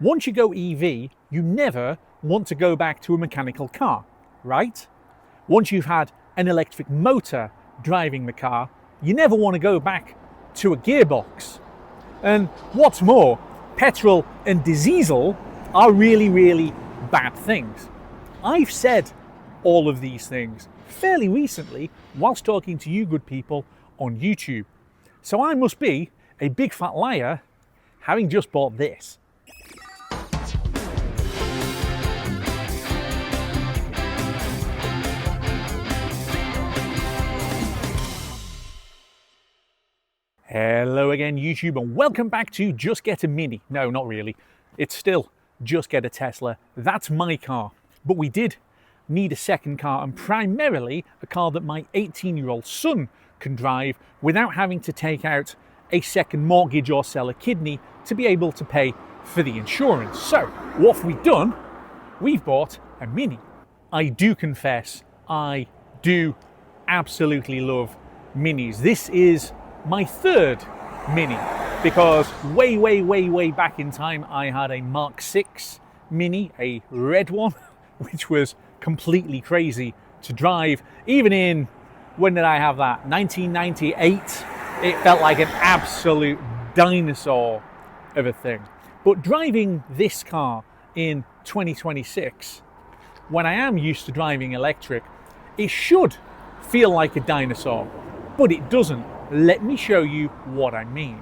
Once you go EV, you never want to go back to a mechanical car, right? Once you've had an electric motor driving the car, you never want to go back to a gearbox. And what's more, petrol and diesel are really, really bad things. I've said all of these things fairly recently whilst talking to you good people on YouTube. So I must be a big fat liar having just bought this. Hello again YouTube, and welcome back to Just Get a Mini. No, not really. It's still Just Get a Tesla. That's my car. But we did need a second car, and primarily a car that my 18-year-old son can drive without having to take out a second mortgage or sell a kidney to be able to pay for the insurance. So what have we done? We've bought a Mini. I do confess, I do absolutely love Minis. This is my third Mini, because way back in time I had a Mark 6 Mini, a red one, which was completely crazy to drive. Even in, when did I have that? 1998. It felt like an absolute dinosaur of a thing. But driving this car in 2026, when I am used to driving electric, it should feel like a dinosaur, but it doesn't. Let me show you what I mean.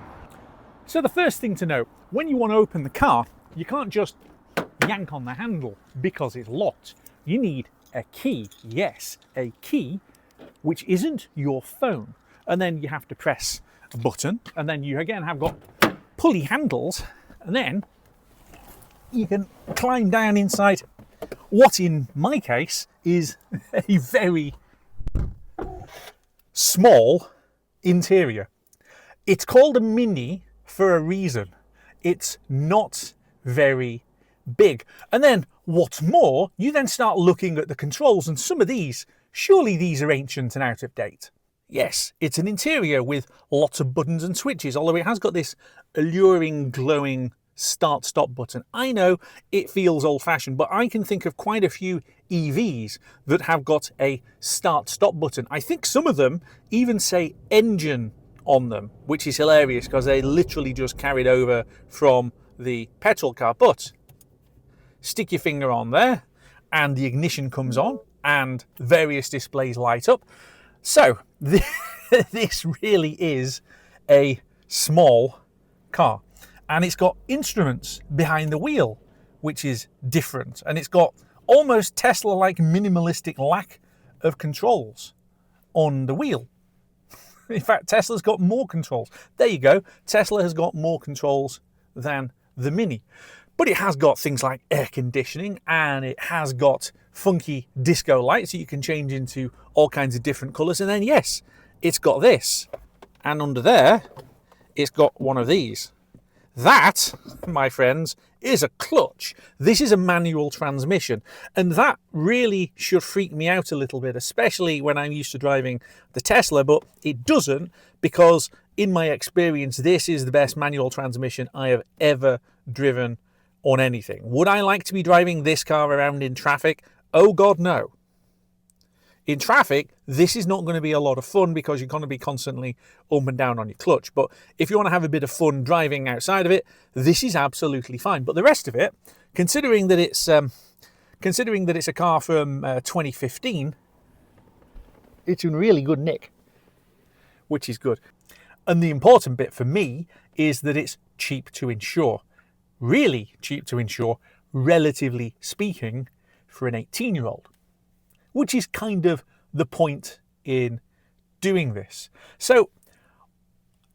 So the first thing to note, when you want to open the car, you can't just yank on the handle because it's locked. You need a key. Yes, a key, which isn't your phone. And then you have to press a button, and then you again have got pulley handles, and then you can climb down inside what in my case is a very small interior. It's called a Mini for a reason. It's not very big. And then what's more, you then start looking at the controls, and some of these, surely these are ancient and out of date. Yes, it's an interior with lots of buttons and switches, although it has got this alluring, glowing start-stop button. I know it feels old-fashioned, but I can think of quite a few EVs that have got a start-stop button. I think some of them even say engine on them, which is hilarious because they literally just carried over from the petrol car. But stick your finger on there and the ignition comes on and various displays light up. So this really is a small car. And it's got instruments behind the wheel, which is different. And it's got almost Tesla-like minimalistic lack of controls on the wheel. In fact, Tesla's got more controls. There you go. Tesla has got more controls than the Mini. But it has got things like air conditioning, and it has got funky disco lights that you can change into all kinds of different colours. And then, yes, it's got this. And under there, it's got one of these. That, my friends, is a clutch. This is a manual transmission, and that really should freak me out a little bit, especially when I'm used to driving the Tesla, but it doesn't, because in my experience, this is the best manual transmission I have ever driven on anything. Would I like to be driving this car around in traffic? Oh God, no. In traffic, this is not going to be a lot of fun because you're going to be constantly up and down on your clutch. But if you want to have a bit of fun driving outside of it, this is absolutely fine. But the rest of it, considering that it's a car from 2015, it's in really good nick, which is good. And the important bit for me is that it's cheap to insure. Really cheap to insure, relatively speaking, for an 18-year-old. Which is kind of the point in doing this. So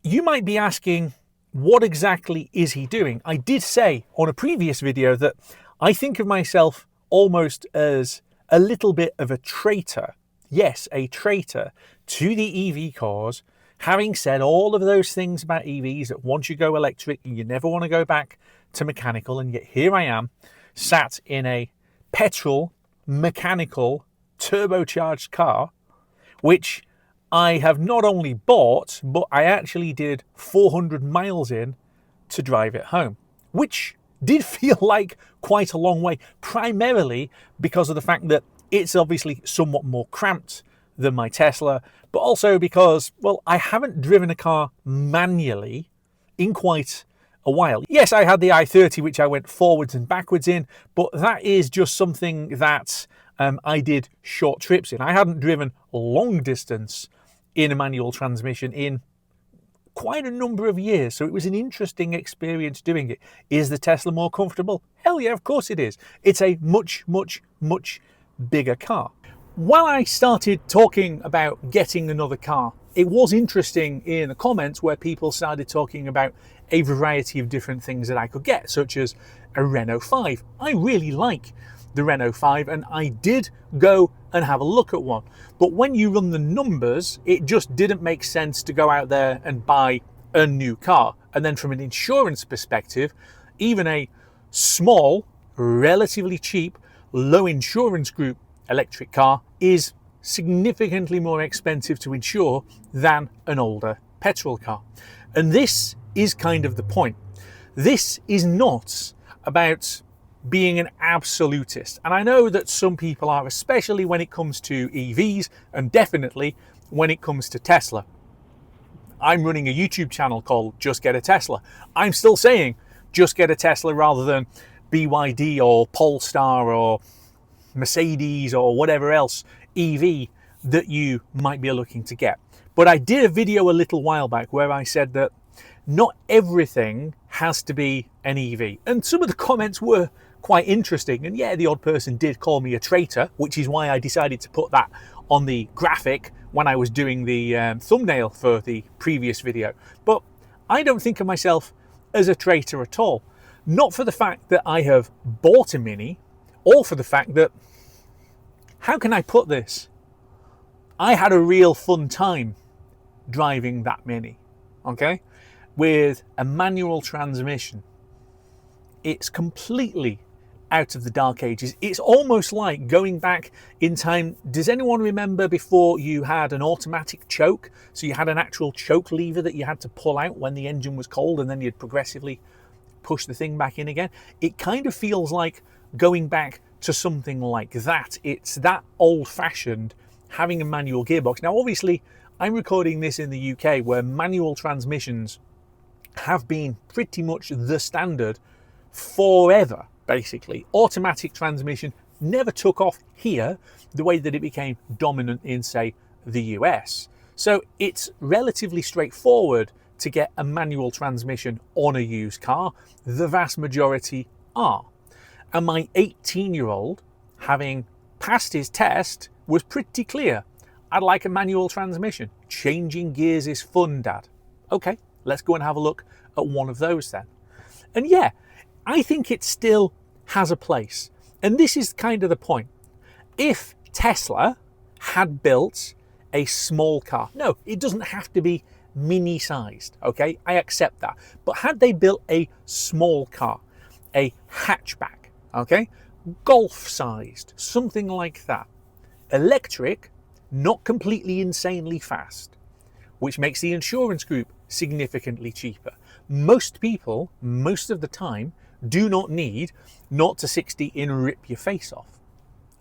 you might be asking, what exactly is he doing? I did say on a previous video that I think of myself almost as a little bit of a traitor. Yes, a traitor to the EV cause, having said all of those things about EVs, that once you go electric, you never want to go back to mechanical. And yet here I am, sat in a petrol, mechanical, turbocharged car, which I have not only bought, but I actually did 400 miles in to drive it home, which did feel like quite a long way, primarily because of the fact that it's obviously somewhat more cramped than my Tesla, but also because, well, I haven't driven a car manually in quite a while. Yes, I had the i30, which I went forwards and backwards in, but that is just something that I did short trips in. I hadn't driven long distance in a manual transmission in quite a number of years, so it was an interesting experience doing it. Is the Tesla more comfortable? Hell yeah, of course it is. It's a much, much, much bigger car. While I started talking about getting another car, it was interesting in the comments where people started talking about a variety of different things that I could get, such as a Renault 5. I really like the Renault 5 and I did go and have a look at one. But when you run the numbers, it just didn't make sense to go out there and buy a new car. And then from an insurance perspective, even a small, relatively cheap, low insurance group electric car is significantly more expensive to insure than an older petrol car. And this is kind of the point. This is not about being an absolutist. And I know that some people are, especially when it comes to EVs and definitely when it comes to Tesla. I'm running a YouTube channel called Just Get a Tesla. I'm still saying just get a Tesla rather than BYD or Polestar or Mercedes or whatever else EV that you might be looking to get. But I did a video a little while back where I said that not everything has to be an EV. And some of the comments were quite interesting. And yeah, the odd person did call me a traitor, which is why I decided to put that on the graphic when I was doing the thumbnail for the previous video. But I don't think of myself as a traitor at all. Not for the fact that I have bought a Mini, or for the fact that, how can I put this? I had a real fun time driving that Mini, okay? With a manual transmission. It's completely out of the dark ages. It's almost like going back in time. Does anyone remember before you had an automatic choke? So you had an actual choke lever that you had to pull out when the engine was cold and then you'd progressively push the thing back in again. It kind of feels like going back to something like that. It's that old-fashioned, having a manual gearbox. Now obviously I'm recording this in the UK where manual transmissions have been pretty much the standard forever, basically. Automatic transmission never took off here the way that it became dominant in, say, the US. So it's relatively straightforward to get a manual transmission on a used car. The vast majority are. And my 18-year-old, having passed his test, was pretty clear. I'd like a manual transmission. Changing gears is fun, Dad. Okay, let's go and have a look at one of those then. And yeah, I think it still has a place. And this is kind of the point. If Tesla had built a small car, no, it doesn't have to be mini sized, okay? I accept that. But had they built a small car, a hatchback, okay, golf sized, something like that, electric, not completely insanely fast, which makes the insurance group significantly cheaper. Most people, most of the time, do not need 0 to 60 in rip your face off.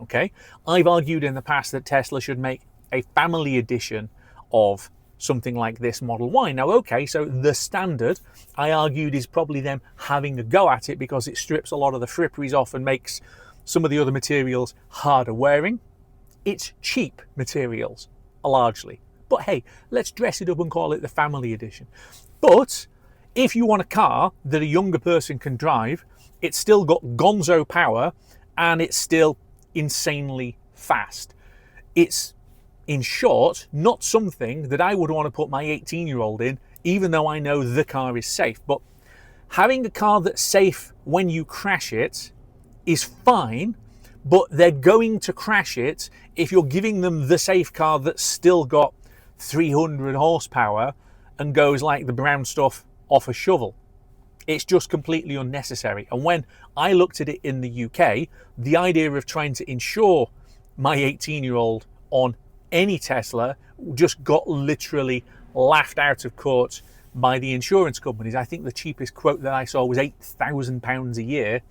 Okay, I've argued in the past that Tesla should make a family edition of something like this Model Y. Now, okay, so the standard, I argued, is probably them having a go at it because it strips a lot of the fripperies off and makes some of the other materials harder wearing. It's cheap materials, largely. But hey, let's dress it up and call it the family edition. But if you want a car that a younger person can drive, it's still got gonzo power and it's still insanely fast. It's, in short, not something that I would want to put my 18-year-old in, even though I know the car is safe. But having a car that's safe when you crash it is fine, but they're going to crash it if you're giving them the safe car that's still got 300 horsepower and goes like the brown stuff off a shovel. It's just completely unnecessary. And when I looked at it in the UK, the idea of trying to insure my 18-year-old on any Tesla just got literally laughed out of court by the insurance companies. I think the cheapest quote that I saw was £8,000 a year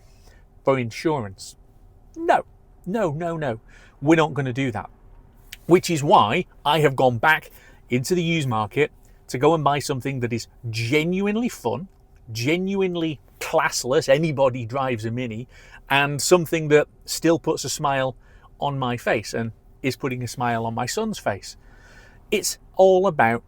for insurance. No. We're not going to do that. Which is why I have gone back into the used market to go and buy something that is genuinely fun, genuinely classless. Anybody drives a Mini, and something that still puts a smile on my face and is putting a smile on my son's face. It's all about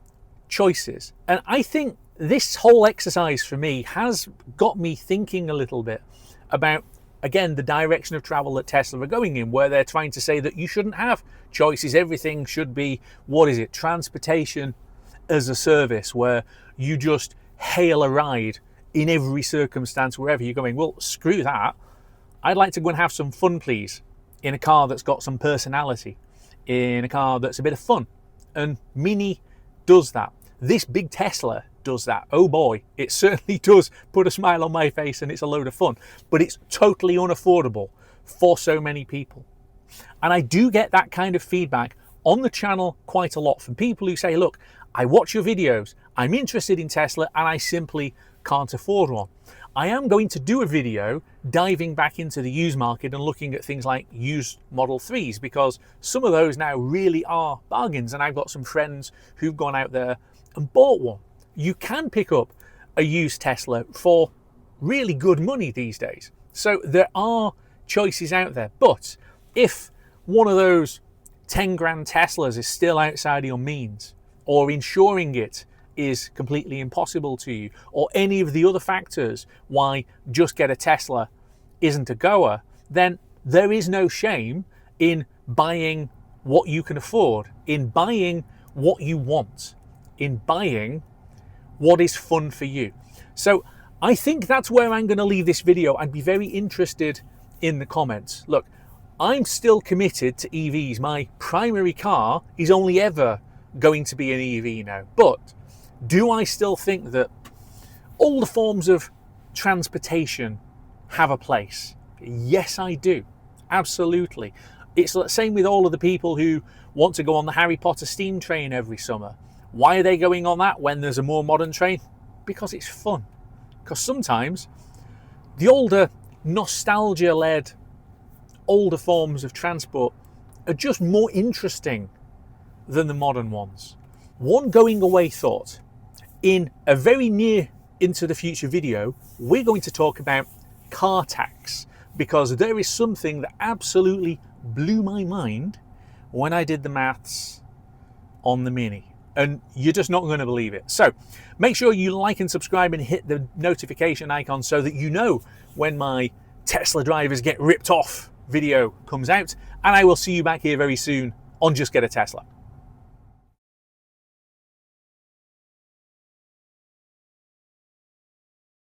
choices. And I think this whole exercise for me has got me thinking a little bit about, again, the direction of travel that Tesla are going in, where they're trying to say that you shouldn't have choices. Everything should be, transportation as a service, where you just hail a ride in every circumstance wherever you're going. Well, screw that. I'd like to go and have some fun, please, in a car that's got some personality, in a car that's a bit of fun. And Mini does that. This big Tesla does that. Oh boy, it certainly does put a smile on my face, and it's a load of fun. But it's totally unaffordable for so many people. And I do get that kind of feedback on the channel quite a lot from people who say, look, I watch your videos, I'm interested in Tesla, and I simply can't afford one. I am going to do a video diving back into the used market and looking at things like used Model 3s, because some of those now really are bargains, and I've got some friends who've gone out there and bought one. You can pick up a used Tesla for really good money these days. So there are choices out there. But if one of those 10 grand Teslas is still outside of your means, or insuring it is completely impossible to you, or any of the other factors why just get a Tesla isn't a goer, then there is no shame in buying what you can afford, in buying what you want, in buying what is fun for you. So I think that's where I'm going to leave this video. I'd be very interested in the comments. Look, I'm still committed to EVs. My primary car is only ever going to be an EV now. But do I still think that all the forms of transportation have a place? Yes, I do. Absolutely. It's the same with all of the people who want to go on the Harry Potter steam train every summer. Why are they going on that when there's a more modern train? Because it's fun. Because sometimes the older, nostalgia-led, older forms of transport are just more interesting than the modern ones. One going away thought. In a very near into the future video, we're going to talk about car tax, because there is something that absolutely blew my mind when I did the maths on the Mini, and you're just not going to believe it. So make sure you like and subscribe and hit the notification icon so that you know when my Tesla drivers get ripped off video comes out, and I will see you back here very soon on Just Get a Tesla.